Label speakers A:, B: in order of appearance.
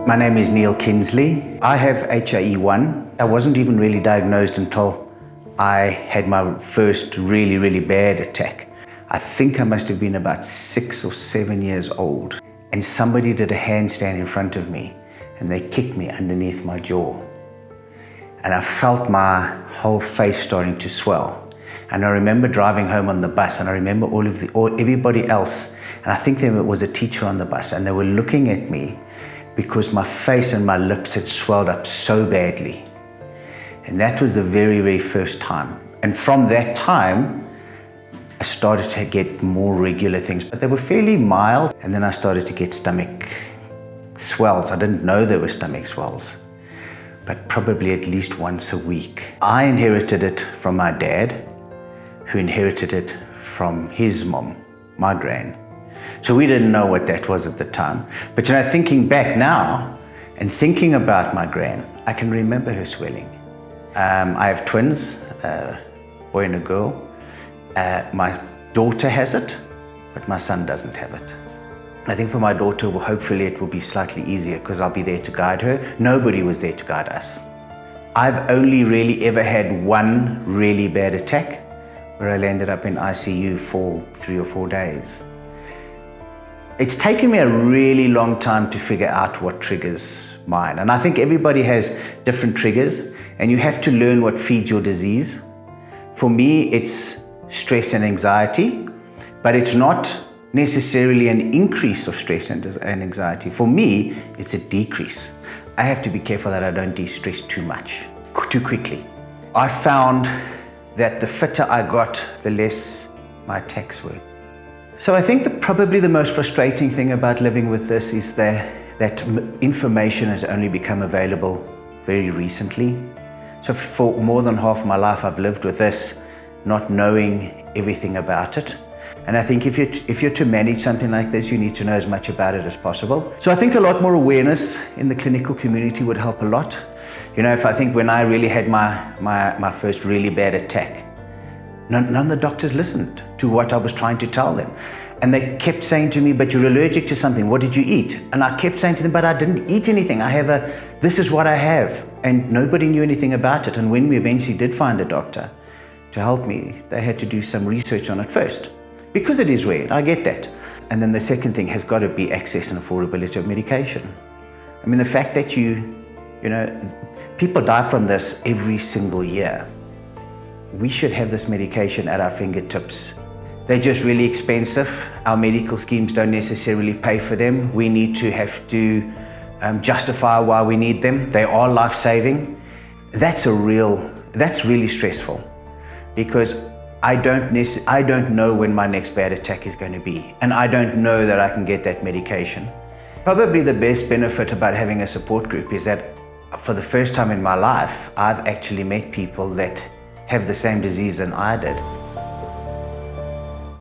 A: My name is Kinsley. I have HAE. I wasn't even really diagnosed until I had my first really bad attack. I think I must have been about 6 or 7 years old. And somebody did a handstand in front of me and they kicked me underneath my jaw. And I felt my whole face starting to swell. And I remember driving home on the bus, and I remember everybody else, and I think there was a teacher on the bus, and they were looking at me because my face and my lips had swelled up so badly. And that was the very first time. And from that time, I started to get more regular things, but they were fairly mild. And then I started to get stomach swells. I didn't know there were stomach swells, but probably at least once a week. I inherited it from my dad, who inherited it from his mom, my gran. So we didn't know what that was at the time. But thinking back now and thinking about my gran, I can remember her swelling. I have twins, a boy and a girl. My daughter has it, but my son doesn't have it. I think for my daughter, hopefully it will be slightly easier because I'll be there to guide her. Nobody was there to guide us. I've only really ever had one really bad attack where I landed up in ICU for 3 or 4 days. It's taken me a really long time to figure out what triggers mine. And I think everybody has different triggers, and you have to learn what feeds your disease. For me, it's stress and anxiety, but it's not necessarily an increase of stress and anxiety. For me, it's a decrease. I have to be careful that I don't de-stress too much, too quickly. I found that the fitter I got, the less my attacks were. So I think probably the most frustrating thing about living with this is that information has only become available very recently. So for more than half my life, I've lived with this, not knowing everything about it. And I think if you're to manage something like this, you need to know as much about it as possible. So I think a lot more awareness in the clinical community would help a lot. When I really had my first really bad attack, none of the doctors listened to what I was trying to tell them. And they kept saying to me, but you're allergic to something, what did you eat? And I kept saying to them, but I didn't eat anything. This is what I have. And nobody knew anything about it. And when we eventually did find a doctor to help me, they had to do some research on it first, because it is rare, I get that. And then the second thing has got to be access and affordability of medication. I mean, the fact that people die from this every single year. We should have this medication at our fingertips. They're just really expensive. Our medical schemes don't necessarily pay for them. We need to have to justify why we need them. They are life-saving. That's really stressful, because I don't know when my next bad attack is going to be, and I don't know that I can get that medication. Probably the best benefit about having a support group is that for the first time in my life, I've actually met people that have the same disease than I did.